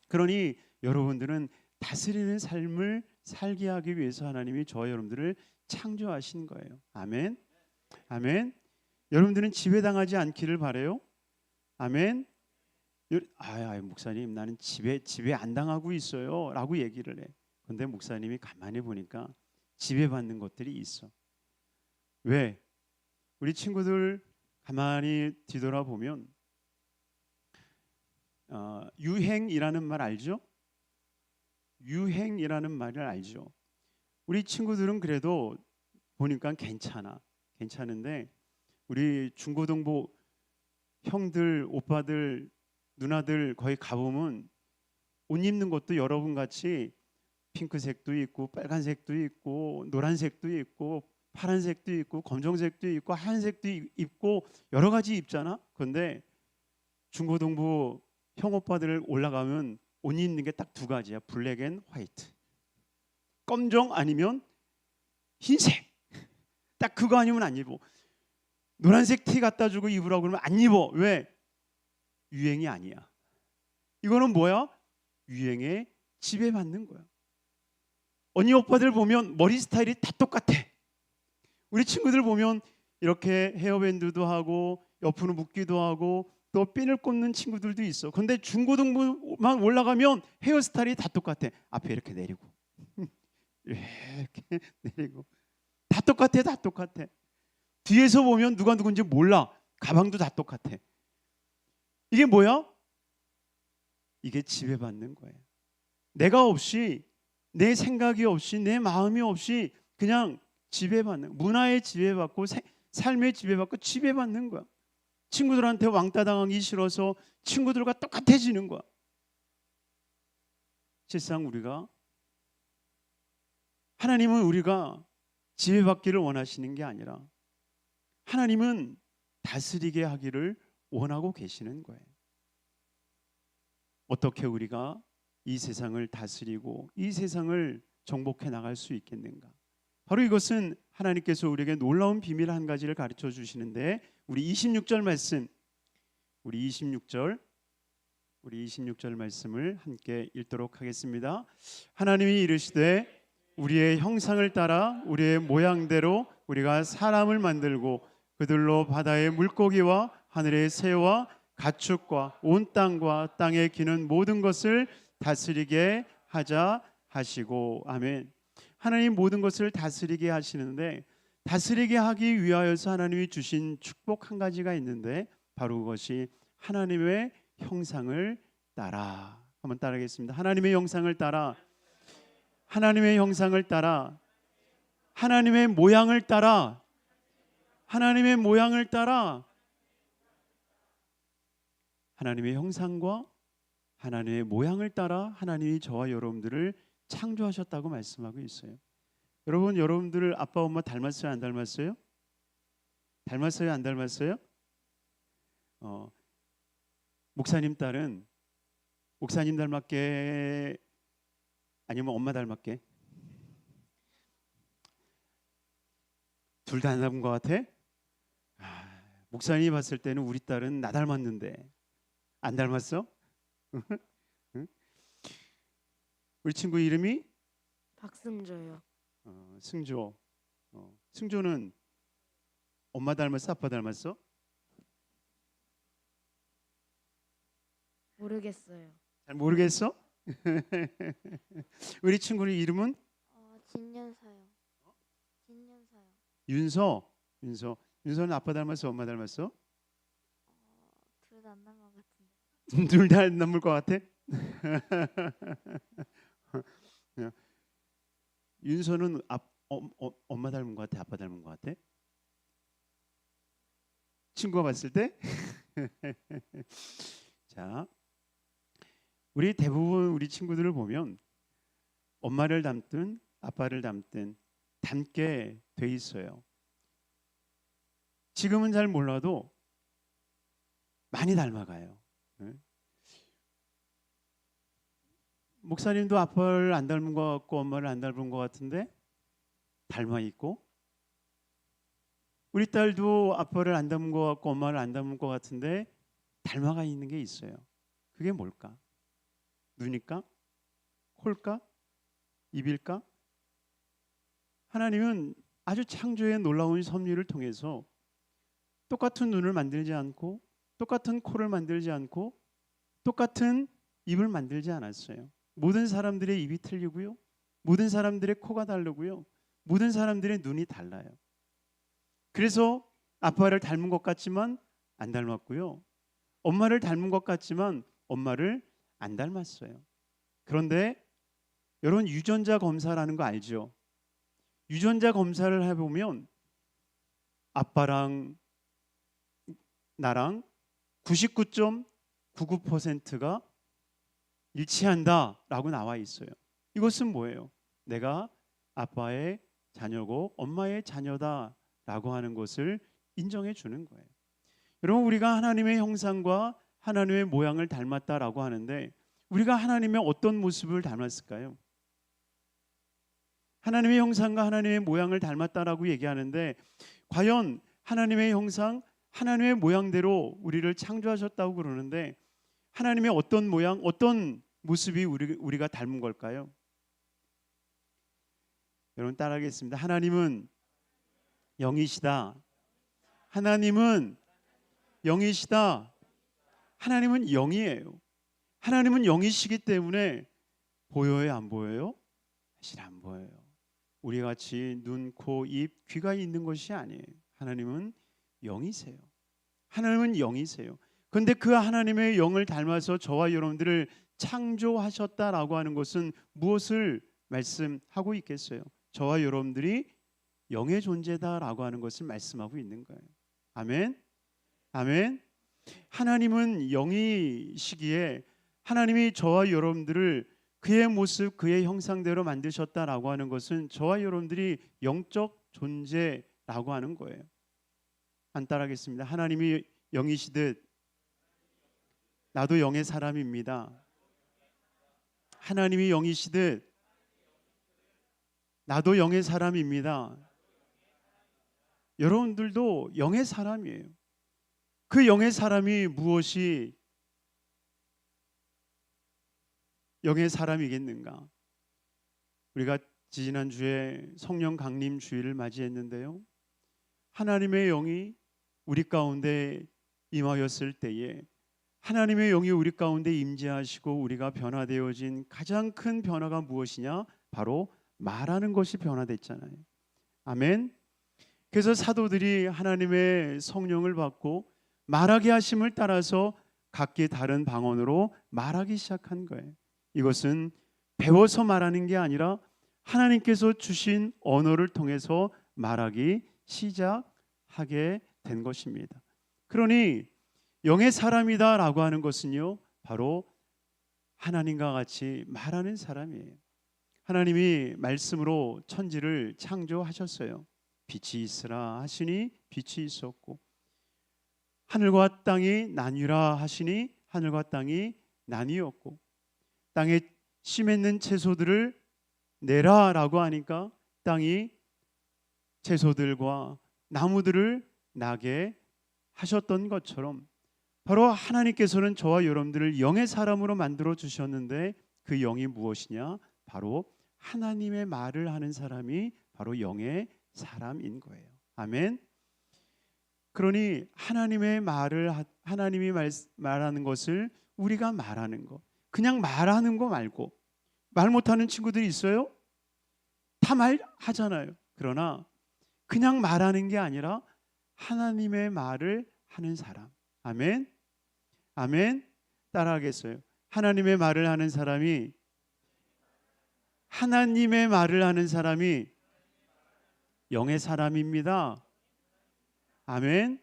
그러니 여러분들은 다스리는 삶을 살게 하기 위해서 하나님이 저와 여러분들을 창조하신 거예요. 아멘. 아멘. 여러분들은 지배당하지 않기를 바라요. 아멘. 목사님, 나는 지배 안 당하고 있어요 라고 얘기를 해. 그런데 목사님이 가만히 보니까 지배받는 것들이 있어. 왜? 우리 친구들 가만히 뒤돌아보면 유행이라는 말 알죠? 유행이라는 말을 알죠? 우리 친구들은 그래도 보니까 괜찮은데 우리 중고등부 형들, 오빠들, 누나들 거기 가보면 옷 입는 것도 여러분 같이 핑크색도 있고 빨간색도 있고 노란색도 있고 파란색도 있고 검정색도 있고 하얀색도 입고 여러 가지 입잖아. 그런데 중고등부 형 오빠들 올라가면 옷 입는 게 딱 두 가지야. 블랙 앤 화이트. 검정 아니면 흰색. 딱 그거 아니면 안 입어. 노란색 티 갖다 주고 입으라고 그러면 안 입어. 왜? 유행이 아니야. 이거는 뭐야? 유행에 지배받는 거야. 언니 오빠들 보면 머리 스타일이 다 똑같아. 우리 친구들 보면 이렇게 헤어밴드도 하고 옆으로 묶기도 하고 또 핀을 꽂는 친구들도 있어. 그런데 중고등부만 올라가면 헤어스타일이 다 똑같아. 앞에 이렇게 내리고 이렇게 내리고 다 똑같아. 다 똑같아. 뒤에서 보면 누가 누군지 몰라. 가방도 다 똑같아. 이게 뭐야? 이게 지배받는 거예요. 내가 없이, 내 생각이 없이, 내 마음이 없이 그냥 지배받는, 문화에 지배받고 삶에 지배받고 지배받는 거야. 친구들한테 왕따 당하기 싫어서 친구들과 똑같아지는 거야. 실상 하나님은 우리가 지배받기를 원하시는 게 아니라 하나님은 다스리게 하기를 원하고 계시는 거예요. 어떻게 우리가 이 세상을 다스리고 이 세상을 정복해 나갈 수 있겠는가? 바로 이것은 하나님께서 우리에게 놀라운 비밀 한 가지를 가르쳐 주시는데, 우리 26절 말씀, 우리 26절 말씀을 함께 읽도록 하겠습니다. 하나님이 이르시되 우리의 형상을 따라 우리의 모양대로 우리가 사람을 만들고 그들로 바다의 물고기와 하늘의 새와 가축과 온 땅과 땅에 기는 모든 것을 다스리게 하자 하시고. 아멘. 하나님 모든 것을 다스리게 하시는데, 다스리게 하기 위하여서 하나님이 주신 축복 한 가지가 있는데 바로 그것이 하나님의 형상을 따라 한번 따라하겠습니다. 하나님의 형상을 따라, 하나님의 형상을 따라, 하나님의 모양을 따라, 하나님의 모양을 따라, 하나님의 형상과 하나님의 모양을 따라 하나님이 저와 여러분들을 창조하셨다고 말씀하고 있어요. 여러분, 여러분들을 아빠 엄마 닮았어요, 안 닮았어요? 닮았어요, 안 닮았어요? 목사님 딸은 목사님 닮았게 아니면 엄마 닮았게? 둘 다 안 닮은 것 같아? 목사님이 봤을 때는 우리 딸은 나 닮았는데 안 닮았어? 응? 우리 친구 이름이 박승조요. 승조. 승조는 엄마 닮았어, 아빠 닮았어? 모르겠어요. 잘 모르겠어? 우리 친구의 이름은 진년사요. 진년사요. 윤서. 윤서는 아빠 닮았어, 엄마 닮았어? 둘 다 안 닮은 것 같은데. 둘 다 안 닮을 것 같아? 윤서는 엄마 닮은 것 같아, 아빠 닮은 것 같아? 친구가 봤을 때? 자, 우리 대부분 우리 친구들을 보면 엄마를 닮든 아빠를 닮든 닮게 돼 있어요. 지금은 잘 몰라도 많이 닮아가요. 목사님도 아빠를 안 닮은 것 같고 엄마를 안 닮은 것 같은데 닮아 있고, 우리 딸도 아빠를 안 닮은 것 같고 엄마를 안 닮은 것 같은데 닮아가 있는 게 있어요. 그게 뭘까? 눈일까? 콜까? 입일까? 하나님은 아주 창조의 놀라운 섭리를 통해서 똑같은 눈을 만들지 않고 똑같은 코를 만들지 않고 똑같은 입을 만들지 않았어요. 모든 사람들의 입이 틀리고요. 모든 사람들의 코가 다르고요. 모든 사람들의 눈이 달라요. 그래서 아빠를 닮은 것 같지만 안 닮았고요. 엄마를 닮은 것 같지만 엄마를 안 닮았어요. 그런데 여러분, 유전자 검사라는 거 알죠? 유전자 검사를 해보면 아빠랑 나랑 99.99%가 일치한다라고 나와 있어요. 이것은 뭐예요? 내가 아빠의 자녀고 엄마의 자녀다라고 하는 것을 인정해 주는 거예요. 여러분, 우리가 하나님의 형상과 하나님의 모양을 닮았다라고 하는데 우리가 하나님의 어떤 모습을 닮았을까요? 하나님의 형상과 하나님의 모양을 닮았다라고 얘기하는데 과연 하나님의 형상, 하나님의 모양대로 우리를 창조하셨다고 그러는데 하나님의 어떤 모양, 어떤 모습이 우리가 닮은 걸까요? 여러분 따라하겠습니다. 하나님은 영이시다. 하나님은 영이시다. 하나님은 영이에요. 하나님은 영이시기 때문에 보여요, 안 보여요? 사실 안 보여요. 우리 같이 눈, 코, 입, 귀가 있는 것이 아니에요. 하나님은 영이세요. 하나님은 영이세요. 그런데 그 하나님의 영을 닮아서 저와 여러분들을 창조하셨다라고 하는 것은 무엇을 말씀하고 있겠어요? 저와 여러분들이 영의 존재다라고 하는 것을 말씀하고 있는 거예요. 아멘. 아멘. 하나님은 영이시기에 하나님이 저와 여러분들을 그의 모습, 그의 형상대로 만드셨다라고 하는 것은 저와 여러분들이 영적 존재라고 하는 거예요. 안 따라하겠습니다. 하나님이 영이시듯 나도 영의 사람입니다. 하나님이 영이시듯 나도 영의 사람입니다. 여러분들도 영의 사람이에요. 그 영의 사람이 무엇이 영의 사람이겠는가? 우리가 지난주에 성령 강림 주일을 맞이했는데요. 하나님의 영이 우리 가운데 임하였을 때에 하나님의 영이 우리 가운데 임재하시고 우리가 변화되어진 가장 큰 변화가 무엇이냐? 바로 말하는 것이 변화됐잖아요. 아멘. 그래서 사도들이 하나님의 성령을 받고 말하게 하심을 따라서 각기 다른 방언으로 말하기 시작한 거예요. 이것은 배워서 말하는 게 아니라 하나님께서 주신 언어를 통해서 말하기 시작하게 된 것입니다. 그러니 영의 사람이다라고 하는 것은요, 바로 하나님과 같이 말하는 사람이에요. 하나님이 말씀으로 천지를 창조하셨어요. 빛이 있으라 하시니 빛이 있었고, 하늘과 땅이 나뉘라 하시니 하늘과 땅이 나뉘었고, 땅에 씨 맺는 채소들을 내라라고 하니까 땅이 채소들과 나무들을 나게 하셨던 것처럼, 바로 하나님께서는 저와 여러분들을 영의 사람으로 만들어 주셨는데, 그 영이 무엇이냐? 바로 하나님의 말을 하는 사람이 바로 영의 사람인 거예요. 아멘. 그러니 하나님의 말을, 하나님이 말하는 것을 우리가 말하는 것, 그냥 말하는 거 말고, 말 못하는 친구들이 있어요? 다 말하잖아요. 그러나 그냥 말하는 게 아니라 하나님의 말을 하는 사람. 아멘. 아멘. 따라하겠어요? 하나님의 말을 하는 사람이, 하나님의 말을 하는 사람이 영의 사람입니다. 아멘.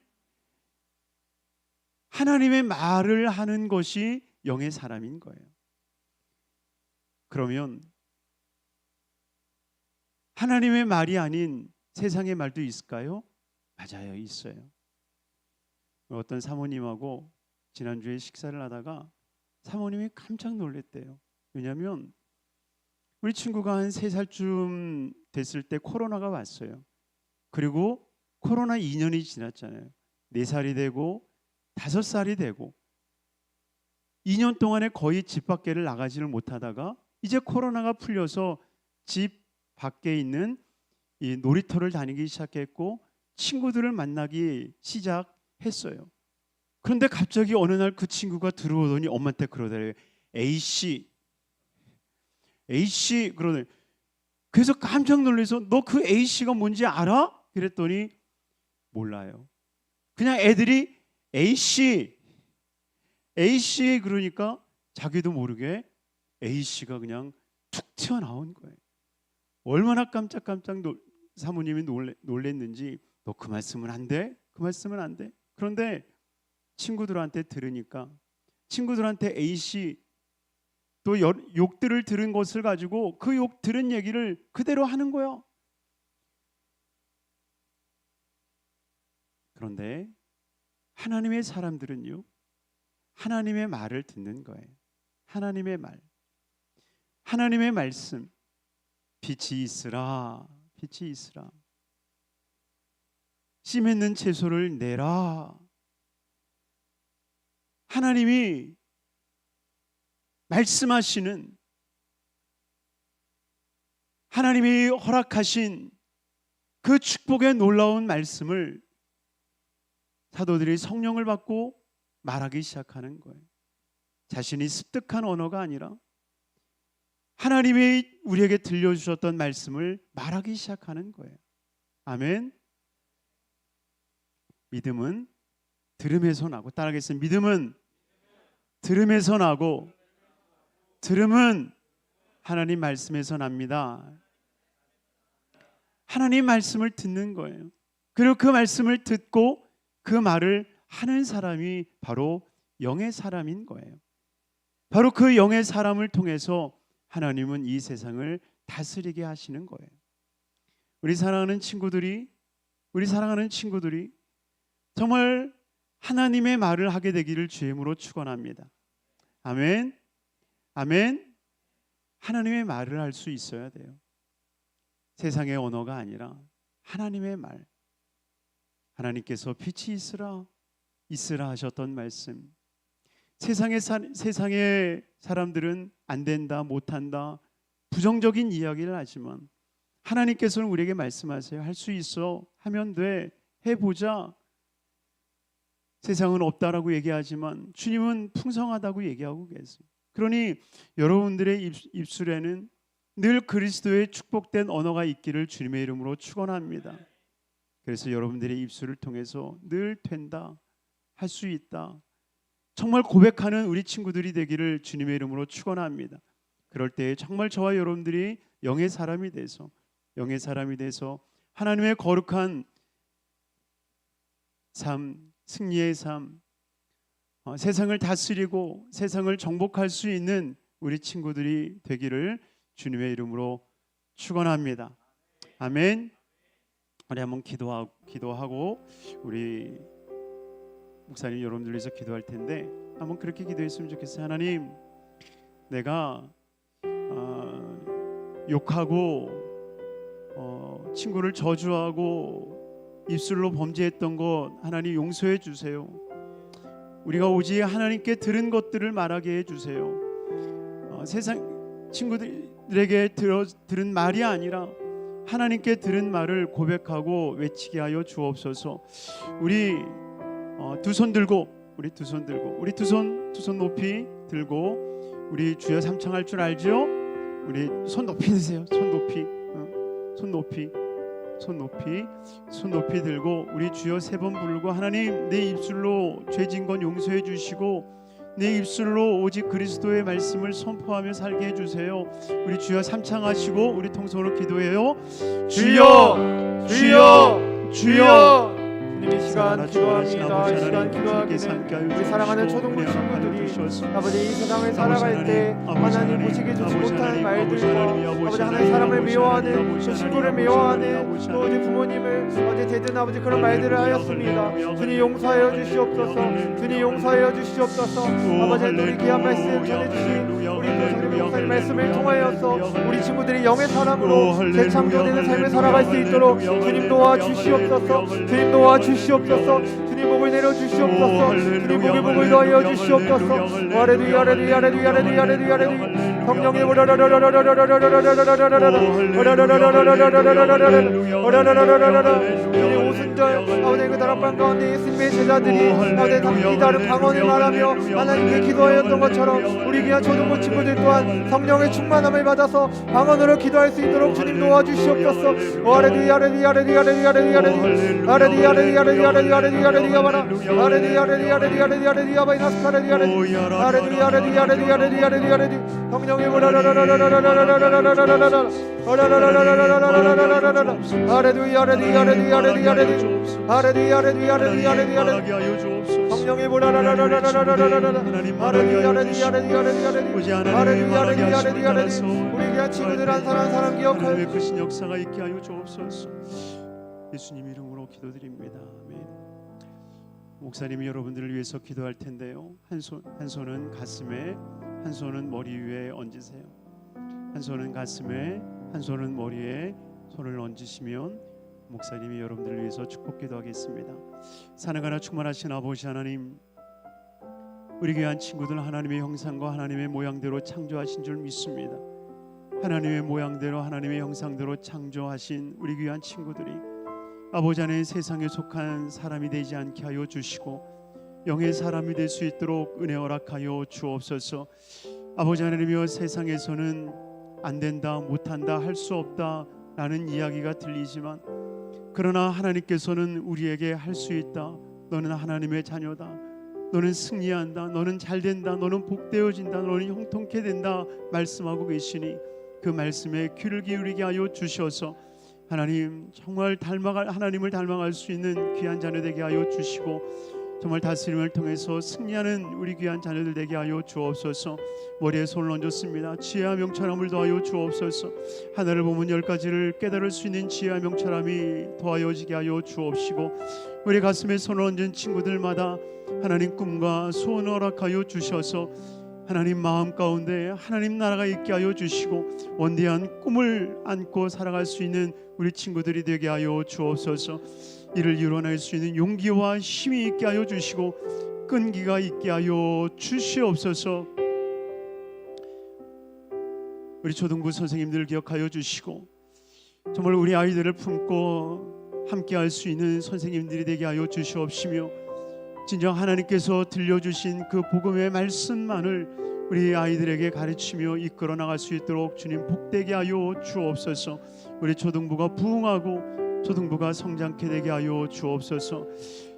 하나님의 말을 하는 것이 영의 사람인 거예요. 그러면 하나님의 말이 아닌 세상의 말도 있을까요? 맞아요, 있어요. 어떤 사모님하고 지난주에 식사를 하다가 사모님이 깜짝 놀랐대요. 왜냐하면 우리 친구가 한 3살쯤 됐을 때 코로나가 왔어요. 그리고 코로나 2년이 지났잖아요. 4살이 되고 5살이 되고 2년 동안에 거의 집 밖에를 나가지를 못하다가 이제 코로나가 풀려서 집 밖에 있는 이 놀이터를 다니기 시작했고 친구들을 만나기 시작했어요. 그런데 갑자기 어느 날 그 친구가 들어오더니 엄마한테 그러더래요. A씨 그러더니, 그래서 깜짝 놀라서 너 그 A씨가 뭔지 알아? 그랬더니 몰라요. 그냥 애들이 A씨 그러니까 자기도 모르게 A씨가 그냥 툭 튀어나온 거예요. 얼마나 깜짝깜짝 사모님이 놀랬는지, 너 그 말씀은 안 돼? 그 말씀은 안 돼? 그런데 친구들한테 들으니까, 친구들한테 A씨 또 욕들을 들은 것을 가지고 그 욕 들은 얘기를 그대로 하는 거예요. 그런데 하나님의 사람들은요, 하나님의 말을 듣는 거예요. 하나님의 말, 하나님의 말씀. 빛이 있으라, 빛이 있으라. 씨 맺는 채소를 내라. 하나님이 말씀하시는, 하나님이 허락하신 그 축복의 놀라운 말씀을 사도들이 성령을 받고 말하기 시작하는 거예요. 자신이 습득한 언어가 아니라 하나님이 우리에게 들려주셨던 말씀을 말하기 시작하는 거예요. 아멘. 믿음은 들음에서 나고, 따라하겠습니다. 믿음은 들음에서 나고, 들음은 하나님 말씀에서 납니다. 하나님 말씀을 듣는 거예요. 그리고 그 말씀을 듣고 그 말을 하는 사람이 바로 영의 사람인 거예요. 바로 그 영의 사람을 통해서 하나님은 이 세상을 다스리게 하시는 거예요. 우리 사랑하는 친구들이 정말 하나님의 말을 하게 되기를 주의 이름으로 축원합니다. 아멘. 아멘. 하나님의 말을 할 수 있어야 돼요. 세상의 언어가 아니라 하나님의 말. 하나님께서 빛이 있으라 하셨던 말씀. 세상의 사람들은 안 된다, 못한다, 부정적인 이야기를 하지만 하나님께서는 우리에게 말씀하세요. 할 수 있어, 하면 돼, 해보자. 세상은 없다라고 얘기하지만 주님은 풍성하다고 얘기하고 계세요. 그러니 여러분들의 입술에는 늘 그리스도의 축복된 언어가 있기를 주님의 이름으로 축원합니다. 그래서 여러분들의 입술을 통해서 늘 된다, 할 수 있다, 정말 고백하는 우리 친구들이 되기를 주님의 이름으로 축원합니다. 그럴 때 정말 저와 여러분들이 영의 사람이 돼서 하나님의 거룩한 삶, 승리의 삶, 세상을 다스리고 세상을 정복할 수 있는 우리 친구들이 되기를 주님의 이름으로 축원합니다. 아멘. 우리 한번 기도하고 우리 목사님 여러분들 위해서 기도할 텐데 한번 그렇게 기도했으면 좋겠어요. 하나님, 내가 욕하고 친구를 저주하고 입술로 범죄했던 것 하나님 용서해 주세요. 우리가 오직 하나님께 들은 것들을 말하게 해주세요. 세상 친구들에게 들은 말이 아니라 하나님께 들은 말을 고백하고 외치게 하여 주옵소서. 우리 두 손 들고 우리 두 손 높이 들고 우리 주여 삼창할 줄 알죠? 우리 손 높이 드세요. 손 높이 들고 우리 주여 세 번 부르고 하나님, 내 입술로 죄진 건 용서해 주시고 내 입술로 오직 그리스도의 말씀을 선포하며 살게 해주세요. 우리 주여 삼창하시고 우리 통성으로 기도해요. 주여, 주여, 주여. 주님, 이 시간 기도합니다. 이 시간 기도하기는 우리 사랑하는 초등부 친구들이 아버지 이 세상을 살아갈 때 하나님 보시기 좋지 못한 말들과 아버지 하나님 사람을 미워하는 또 친구를 미워하는 또 우리 부모님을 어제 대든 아버지 그런 말들을 하였습니다. 주님 용서하여 주시옵소서. 주님 용서하여 주시옵소서. 아버지 우리 귀한 말씀 전해주신 우리 성령 목사님 말씀을 통하여서 우리 친구들이 영의 사람으로 재창조되는 삶을 살아갈 수 있도록 주님 도와주시옵소서. 주님 도와주시옵소서. 주님 복을 내려주시옵소서. 주님 복을 더하여 주시옵소서. 할렐루야, 할렐루야, 할렐루야, 할렐루야, 할렐루야, 할렐루야. 성령의 주님 오순절 아버지 그 다락방 가운데 예수님의 제자들이 아버지 담기 다른 방언을 말하며 하나님께 기도하였던 것처럼 우리 귀한 초등부 친구들 또한 성령의 충만함을 받아서 방언으로 기도할 수 있도록 주님 도와주시옵소서. 할렐루야, 할렐루야, 할렐루야, 할렐루야, 할렐루야, 할렐루야, 할렐루야, 할렐루야, 할렐루야, 할렐루야, 바라 할렐루야, 할렐루야, 할렐루야, 할렐루야, 할렐루야, 바이나스 할렐루야, 할렐루야, 할렐루야, 할렐루야, 할렐루야, 할렐루야, 할렐루야. 성령의 우리 귀한 친구들 한 사람 기억하여 그 역사가 있게 하여 주옵소서. 예수님 이름으로 기도드립니다. 아멘. 목사님이 여러분들을 위해서 기도할 텐데요. 한 손은 가슴에, 한 손은 머리 위에 얹으세요. 한 손은 가슴에, 한 손은 머리에 손을 얹으시면 목사님이 여러분들을 위해서 축복 기도하겠습니다. 사랑하나 충만하신 아버지 하나님, 우리 귀한 친구들 하나님의 형상과 하나님의 모양대로 창조하신 줄 믿습니다. 하나님의 모양대로 하나님의 형상대로 창조하신 우리 귀한 친구들이 아버지 안에 세상에 속한 사람이 되지 않게 하여 주시고 영의 사람이 될 수 있도록 은혜 허락하여 주옵소서. 아버지 하나님이여, 세상에서는 안 된다, 못한다, 할 수 없다 라는 이야기가 들리지만 그러나 하나님께서는 우리에게 할 수 있다, 너는 하나님의 자녀다, 너는 승리한다, 너는 잘된다, 너는 복되어진다, 너는 형통케 된다 말씀하고 계시니 그 말씀에 귀를 기울이게 하여 주셔서 하나님 정말 하나님을 닮아갈 수 있는 귀한 자녀 되게 하여 주시고 정말 다스림을 통해서 승리하는 우리 귀한 자녀들 되게 하여 주옵소서. 머리에 손을 얹었습니다. 지혜와 명철함을 더하여 주옵소서. 하나를 보면 10가지를 깨달을 수 있는 지혜와 명철함이 더하여지게 하여 주옵시고 우리 가슴에 손을 얹은 친구들마다 하나님 꿈과 소원을 허락하여 주셔서 하나님 마음 가운데 하나님 나라가 있게 하여 주시고 원대한 꿈을 안고 살아갈 수 있는 우리 친구들이 되게 하여 주옵소서. 이를 이뤄낼 수 있는 용기와 힘이 있게 하여 주시고 끈기가 있게 하여 주시옵소서. 우리 초등부 선생님들 기억하여 주시고 정말 우리 아이들을 품고 함께 할 수 있는 선생님들이 되게 하여 주시옵시며 진정 하나님께서 들려주신 그 복음의 말씀만을 우리 아이들에게 가르치며 이끌어 나갈 수 있도록 주님 복되게 하여 주옵소서. 우리 초등부가 부흥하고 초등부가 성장케 되게 하여 주옵소서.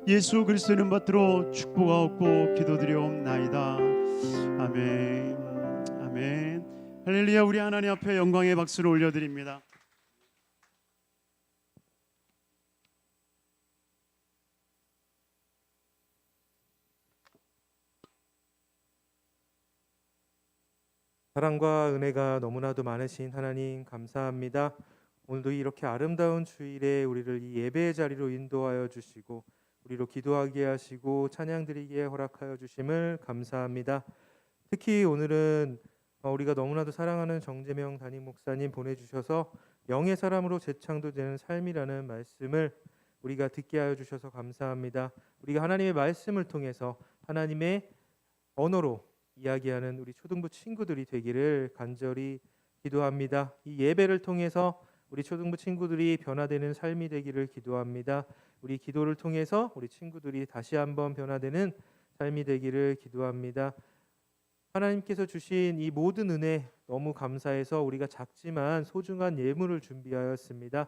예수 그리스도의 이름 받들어 축복하옵고 기도드리옵나이다. 아멘. 아멘. 할렐루야. 우리 하나님 앞에 영광의 박수를 올려드립니다. 사랑과 은혜가 너무나도 많으신 하나님 감사합니다. 오늘도 이렇게 아름다운 주일에 우리를 이 예배의 자리로 인도하여 주시고 우리로 기도하게 하시고 찬양 드리기에 허락하여 주심을 감사합니다. 특히 오늘은 우리가 너무나도 사랑하는 정재명 담임 목사님 보내주셔서 영의 사람으로 재창조되는 삶이라는 말씀을 우리가 듣게 하여 주셔서 감사합니다. 우리가 하나님의 말씀을 통해서 하나님의 언어로 이야기하는 우리 초등부 친구들이 되기를 간절히 기도합니다. 이 예배를 통해서 우리 초등부 친구들이 변화되는 삶이 되기를 기도합니다. 우리 기도를 통해서 우리 친구들이 다시 한번 변화되는 삶이 되기를 기도합니다. 하나님께서 주신 이 모든 은혜 너무 감사해서 우리가 작지만 소중한 예물을 준비하였습니다.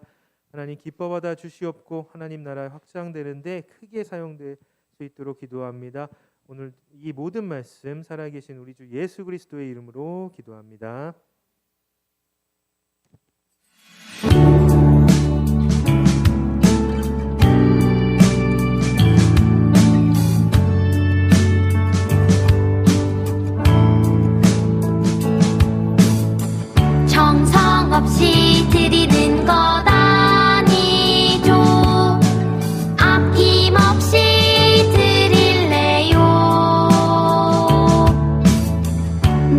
하나님 기뻐받아 주시옵고 하나님 나라 확장되는데 크게 사용될 수 있도록 기도합니다. 오늘 이 모든 말씀 살아계신 우리 주 예수 그리스도의 이름으로 기도합니다. 정성 없이 드리는 것 아니죠. 아낌없이 드릴래요.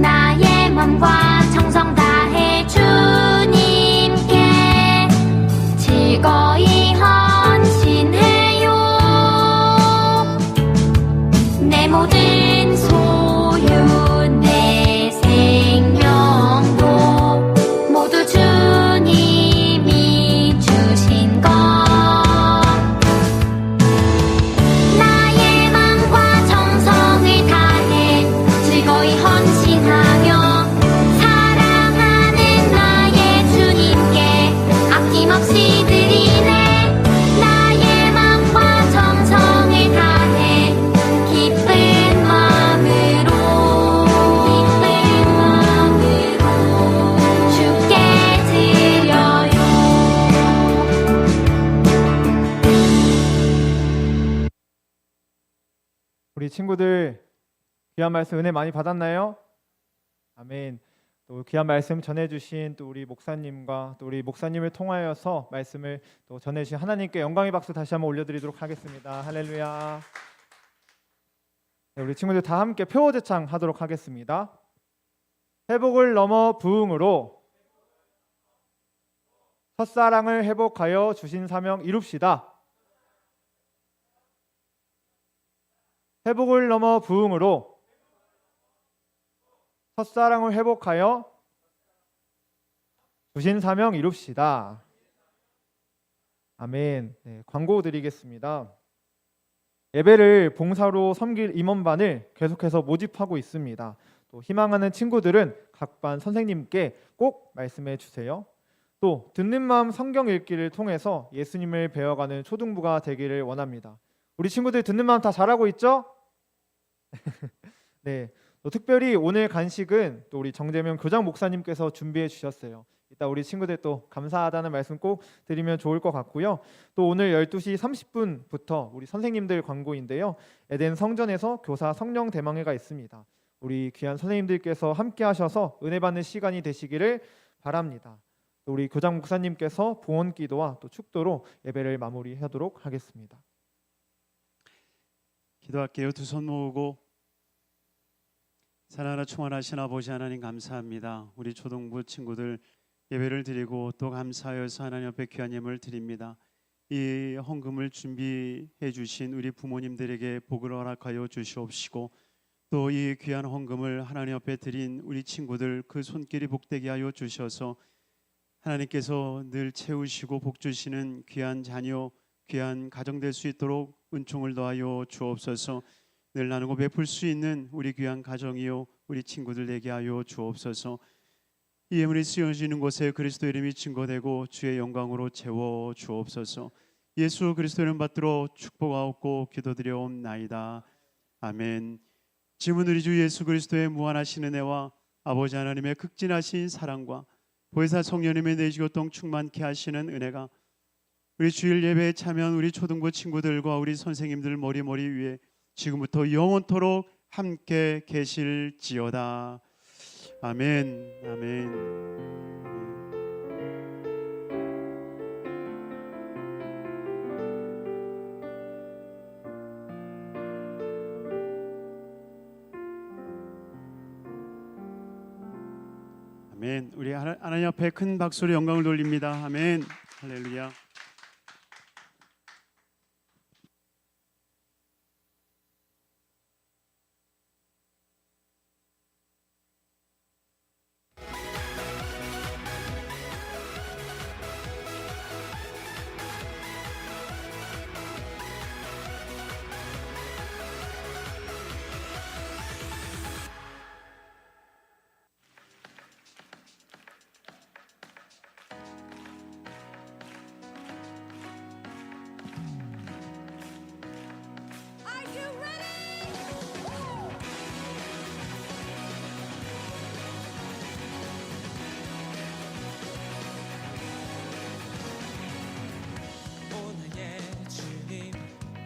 나의 맘과 정성 다해 주님께 즐거이 헌신해요. 내 모든 소유 내 생명도 모두 주님이 주신 것. 나의 맘과 정성을 다해 즐거이 헌신하며 사랑하는 나의 주님께 아낌없이 드리네. 나의 맘과 정성을 다해 기쁜 마음으로 주께 드려요. 우리 친구들 귀한 말씀 은혜 많이 받았나요? 아멘. 또 귀한 말씀 전해주신 또 우리 목사님과 또 우리 목사님을 통하여서 말씀을 또 전해주신 하나님께 영광의 박수 다시 한번 올려드리도록 하겠습니다. 할렐루야. 네, 우리 친구들 다 함께 표어제창 하도록 하겠습니다. 회복을 넘어 부흥으로 첫사랑을 회복하여 주신 사명 이룹시다. 회복을 넘어 부흥으로 첫사랑을 회복하여 주신 사명 이룹시다. 아멘. 네, 광고 드리겠습니다. 예배를 봉사로 섬길 임원반을 계속해서 모집하고 있습니다. 또 희망하는 친구들은 각 반 선생님께 꼭 말씀해 주세요. 또 듣는 마음 성경 읽기를 통해서 예수님을 배워가는 초등부가 되기를 원합니다. 우리 친구들 듣는 마음 다 잘하고 있죠? 네. 또 특별히 오늘 간식은 또 우리 정재명 교장 목사님께서 준비해 주셨어요. 이따 우리 친구들 또 감사하다는 말씀 꼭 드리면 좋을 것 같고요. 또 오늘 12시 30분부터 우리 선생님들 광고인데요. 에덴 성전에서 교사 성령 대망회가 있습니다. 우리 귀한 선생님들께서 함께 하셔서 은혜 받는 시간이 되시기를 바랍니다. 또 우리 교장 목사님께서 봉헌 기도와 또 축도로 예배를 마무리하도록 하겠습니다. 기도할게요. 두 손 모으고. 사랑하나 충만하신 아버지 하나님 감사합니다. 우리 초등부 친구들 예배를 드리고 또 감사하여서 하나님 앞에 귀한 예물을 드립니다. 이 헌금을 준비해 주신 우리 부모님들에게 복을 허락하여 주시옵시고 또 이 귀한 헌금을 하나님 앞에 드린 우리 친구들 그 손길이 복되게 하여 주셔서 하나님께서 늘 채우시고 복 주시는 귀한 자녀, 귀한 가정 될 수 있도록 은총을 더하여 주옵소서. 늘 나누고 베풀 수 있는 우리 귀한 가정이요 우리 친구들 되게 하여 주옵소서. 이 예물이 쓰여지는 곳에 그리스도 이름이 증거되고 주의 영광으로 채워 주옵소서. 예수 그리스도 이름 받들어 축복하옵고 기도드려옵나이다. 아멘. 지금은 우리 주 예수 그리스도의 무한하신 은혜와 아버지 하나님의 극진하신 사랑과 보혜사 성령님의 내주교통 충만케 하시는 은혜가 우리 주일 예배에 참여한 우리 초등부 친구들과 우리 선생님들 머리 위에 지금부터 영원토록 함께 계실지어다. 아멘. 아멘. 아멘. 우리 하나님 앞에 큰 박수로 영광을 돌립니다. 아멘. 할렐루야. 오늘의 주님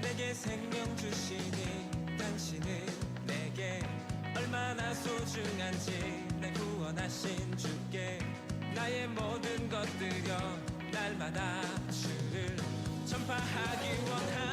내게 생명 주시니 당신은 내게 얼마나 소중한지 날 구원하신 주께 나의 모든 것 드려 날마다 주를 전파하기 원하니